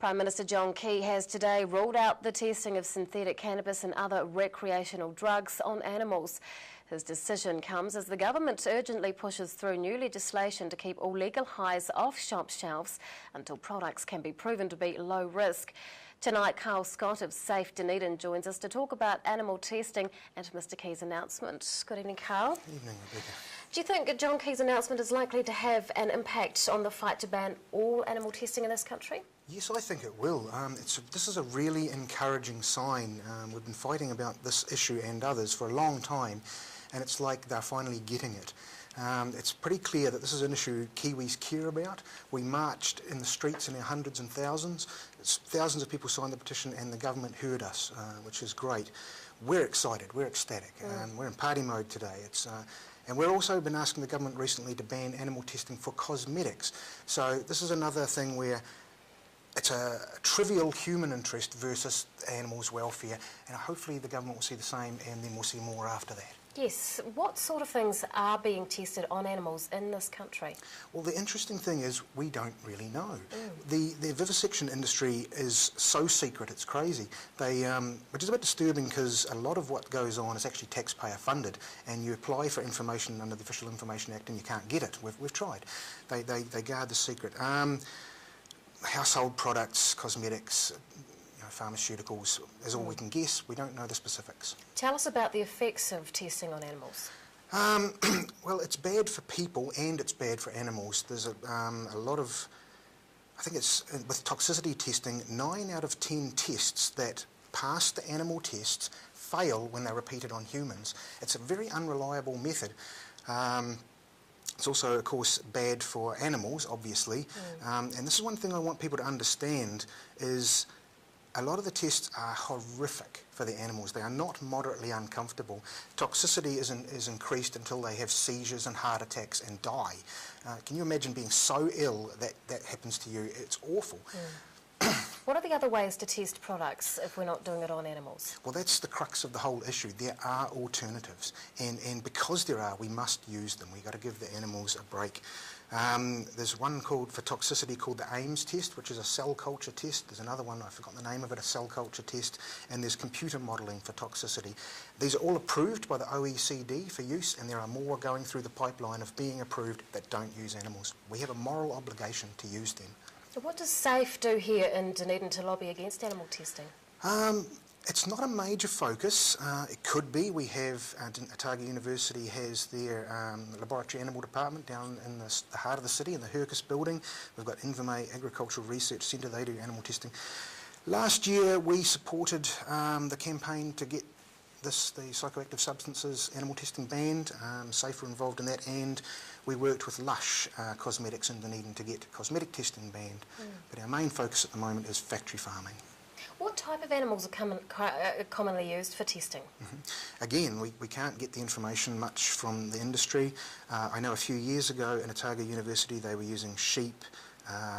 Prime Minister John Key has today ruled out the testing of synthetic cannabis and other recreational drugs on animals. His decision comes as the government urgently pushes through new legislation to keep all legal highs off shop shelves until products can be proven to be low risk. Tonight, Carl Scott of Safe Dunedin joins us to talk about animal testing and Mr Key's announcement. Good evening, Carl. Good evening, Rebecca. Do you think John Key's announcement is likely to have an impact on the fight to ban all animal testing in this country? Yes, I think it will. This is a really encouraging sign. We've been fighting about this issue and others for a long time, and it's like they're finally getting it. It's pretty clear that this is an issue Kiwis care about. We marched in the streets in our hundreds and thousands. Thousands of people signed the petition and the government heard us, which is great. We're excited, we're ecstatic, we're in party mode today. And we've also been asking the government recently to ban animal testing for cosmetics. So this is another thing where it's a trivial human interest versus animals' welfare, and hopefully the government will see the same, and then we'll see more after that. Yes. What sort of things are being tested on animals in this country? Well, the interesting thing is we don't really know. The vivisection industry is so secret, it's crazy. Which is a bit disturbing because a lot of what goes on is actually taxpayer funded, and you apply for information under the Official Information Act and you can't get it. We've tried. They guard the secret. Household products, cosmetics, pharmaceuticals is all we can guess. We don't know the specifics. Tell us about the effects of testing on animals. Well, it's bad for people and it's bad for animals. There's a lot of, I think it's with toxicity testing, 9 out of 10 tests that pass the animal tests fail when they're repeated on humans. It's a very unreliable method. It's also, of course, bad for animals, obviously. And this is one thing I want people to understand is a lot of the tests are horrific for the animals. They are not moderately uncomfortable. Toxicity is increased until they have seizures and heart attacks and die. Can you imagine being so ill that happens to you? It's awful. What are the other ways to test products if we're not doing it on animals? Well, that's the crux of the whole issue. There are alternatives, and because there are, we must use them. We've got to give the animals a break. There's one for toxicity called the AIMS test, which is a cell culture test. There's another one, I forgot the name of it, a cell culture test, and there's computer modelling for toxicity. These are all approved by the OECD for use, and there are more going through the pipeline of being approved that don't use animals. We have a moral obligation to use them. So what does SAFE do here in Dunedin to lobby against animal testing? It's not a major focus. It could be. We have, Otago University has their laboratory animal department down in the heart of the city in the Hercus building. We've got Invermay Agricultural Research Centre, they do animal testing. Last year we supported the campaign to get the psychoactive substances animal testing banned. SAFE were involved in that, and we worked with Lush Cosmetics in Dunedin to get cosmetic testing banned. But our main focus at the moment is factory farming. What type of animals are commonly used for testing? Again, we can't get the information much from the industry. I know a few years ago in Otago University they were using sheep,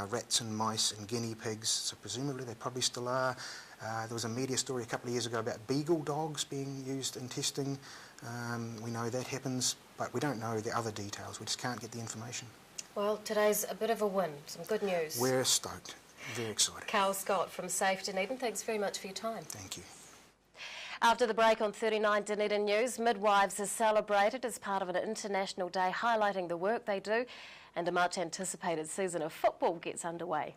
rats and mice and guinea pigs, so presumably they probably still are. There was a media story a couple of years ago about beagle dogs being used in testing. We know that happens, but we don't know the other details. We just can't get the information. Well, today's a bit of a win, some good news. We're stoked. Very excited. Carl Scott from Safe Dunedin, thanks very much for your time. Thank you. After the break on 39 Dunedin News, midwives are celebrated as part of an international day highlighting the work they do, and a much anticipated season of football gets underway.